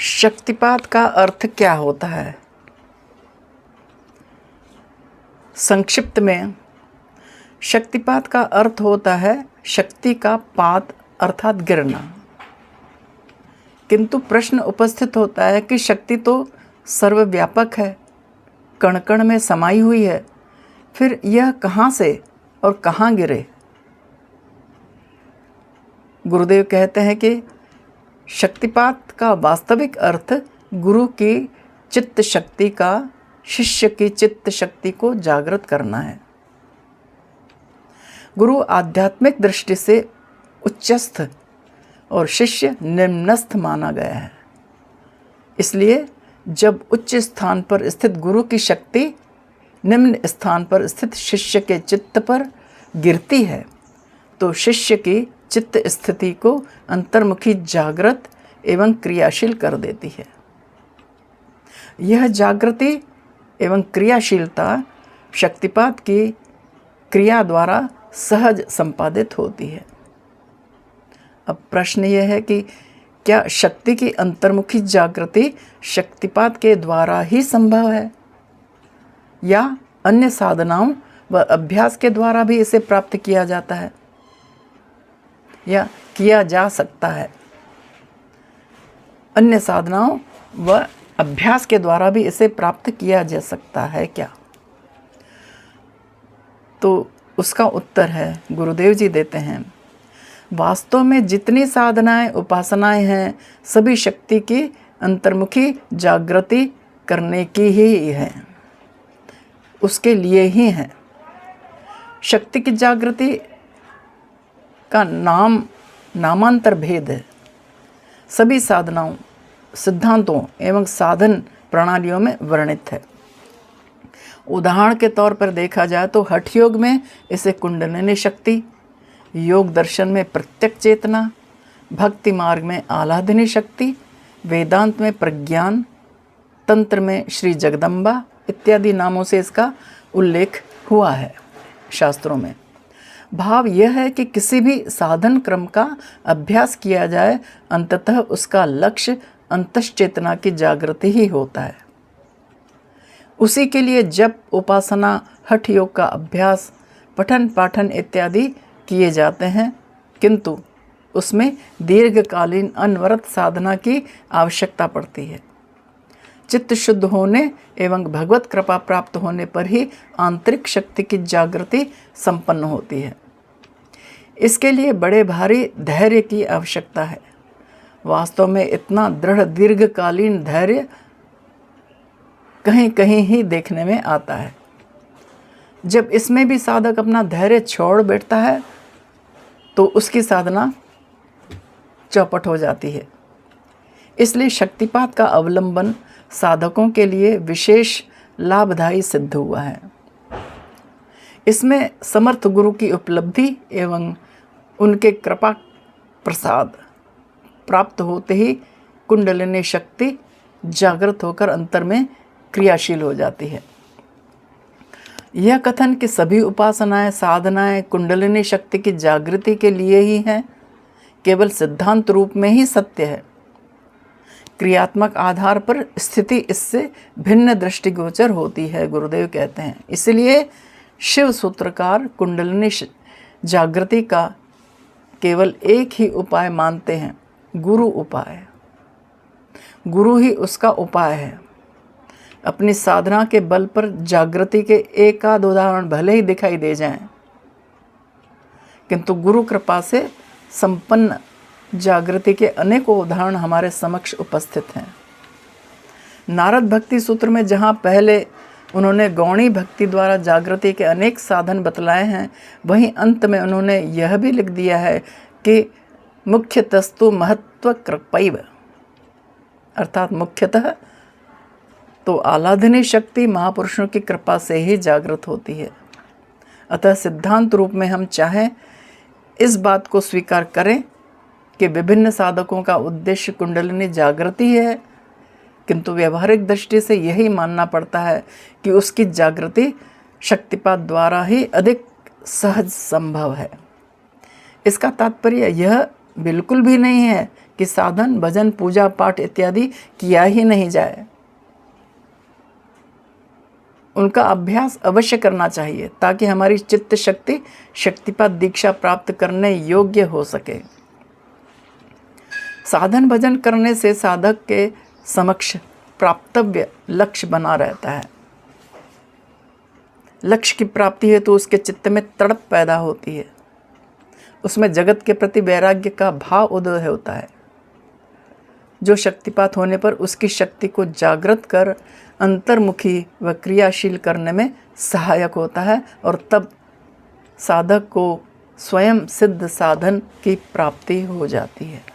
शक्तिपात का अर्थ क्या होता है? संक्षिप्त में शक्तिपात का अर्थ होता है शक्ति का पात अर्थात गिरना। किंतु प्रश्न उपस्थित होता है कि शक्ति तो सर्वव्यापक है, कण कण में समाई हुई है, फिर यह कहाँ से और कहाँ गिरे? गुरुदेव कहते हैं कि शक्तिपात का वास्तविक अर्थ गुरु की चित्त शक्ति का शिष्य की चित्त शक्ति को जागृत करना है। गुरु आध्यात्मिक दृष्टि से उच्चस्थ और शिष्य निम्नस्थ माना गया है। इसलिए जब उच्च स्थान पर स्थित गुरु की शक्ति निम्न स्थान पर स्थित शिष्य के चित्त पर गिरती है तो शिष्य की चित्त स्थिति को अंतर्मुखी जागृत एवं क्रियाशील कर देती है। यह जागृति एवं क्रियाशीलता शक्तिपात की क्रिया द्वारा सहज संपादित होती है। अब प्रश्न यह है कि क्या शक्ति की अंतर्मुखी जागृति शक्तिपात के द्वारा ही संभव है या अन्य साधनाओं व अभ्यास के द्वारा भी इसे प्राप्त किया जाता है या किया जा सकता है? अन्य साधनाओं व अभ्यास के द्वारा भी इसे प्राप्त किया जा सकता है क्या? तो उसका उत्तर है, गुरुदेव जी देते हैं, वास्तव में जितनी साधनाएं उपासनाएं हैं सभी शक्ति की अंतर्मुखी जागृति करने की ही है, उसके लिए ही है। शक्ति की जागृति का नामांतर भेद है, सभी साधनाओं सिद्धांतों एवं साधन प्रणालियों में वर्णित है। उदाहरण के तौर पर देखा जाए तो हठ योग में इसे कुंडलिनी शक्ति, योग दर्शन में प्रत्यक्ष चेतना, भक्ति मार्ग में आह्लादिनी शक्ति, वेदांत में प्रज्ञान, तंत्र में श्री जगदम्बा इत्यादि नामों से इसका उल्लेख हुआ है शास्त्रों में। भाव यह है कि किसी भी साधन क्रम का अभ्यास किया जाए अंततः उसका लक्ष्य अंतश्चेतना की जागृति ही होता है। उसी के लिए जप, उपासना, हठ योग का अभ्यास, पठन पाठन इत्यादि किए जाते हैं, किंतु उसमें दीर्घकालीन अनवरत साधना की आवश्यकता पड़ती है। चित्त शुद्ध होने एवं भगवत कृपा प्राप्त होने पर ही आंतरिक शक्ति की जागृति संपन्न होती है। इसके लिए बड़े भारी धैर्य की आवश्यकता है। वास्तव में इतना दृढ़ दीर्घकालीन धैर्य कहीं कहीं ही देखने में आता है। जब इसमें भी साधक अपना धैर्य छोड़ बैठता है तो उसकी साधना चौपट हो जाती है। इसलिए शक्तिपात का अवलंबन साधकों के लिए विशेष लाभदायी सिद्ध हुआ है। इसमें समर्थ गुरु की उपलब्धि एवं उनके कृपा प्रसाद प्राप्त होते ही कुंडलिनी शक्ति जागृत होकर अंतर में क्रियाशील हो जाती है। यह कथन कि सभी उपासनाएं साधनाएं कुंडलिनी शक्ति की जागृति के लिए ही हैं केवल सिद्धांत रूप में ही सत्य है। क्रियात्मक आधार पर स्थिति इससे भिन्न दृष्टिगोचर होती है, गुरुदेव कहते हैं। इसलिए शिव सूत्रकार कुंडलिनी जागृति का केवल एक ही उपाय मानते हैं, गुरु उपाय। गुरु ही उसका उपाय है। अपनी साधना के बल पर जागृति के एक आध उदाहरण भले ही दिखाई दे जाएं, किंतु गुरु कृपा से संपन्न जागृति के अनेकों उदाहरण हमारे समक्ष उपस्थित हैं। नारद भक्ति सूत्र में जहाँ पहले उन्होंने गौणी भक्ति द्वारा जागृति के अनेक साधन बतलाए हैं, वहीं अंत में उन्होंने यह भी लिख दिया है कि मुख्यतस्तु महत्व कृपैव, अर्थात मुख्यतः तो आह्लादिनी शक्ति महापुरुषों की कृपा से ही जागृत होती है। अतः सिद्धांत रूप में हम चाहें इस बात को स्वीकार करें कि विभिन्न साधकों का उद्देश्य कुंडलिनी जागृति है, किंतु व्यवहारिक दृष्टि से यही मानना पड़ता है कि उसकी जागृति शक्तिपात द्वारा ही अधिक सहज संभव है। इसका तात्पर्य यह बिल्कुल भी नहीं है कि साधन भजन पूजा पाठ इत्यादि किया ही नहीं जाए। उनका अभ्यास अवश्य करना चाहिए ताकि हमारी चित्त शक्ति शक्तिपात दीक्षा प्राप्त करने योग्य हो सके। साधन भजन करने से साधक के समक्ष प्राप्तव्य लक्ष्य बना रहता है। लक्ष्य की प्राप्ति है तो उसके चित्त में तड़प पैदा होती है, उसमें जगत के प्रति वैराग्य का भाव उदय होता है, जो शक्तिपात होने पर उसकी शक्ति को जागृत कर अंतर्मुखी व क्रियाशील करने में सहायक होता है और तब साधक को स्वयं सिद्ध साधन की प्राप्ति हो जाती है।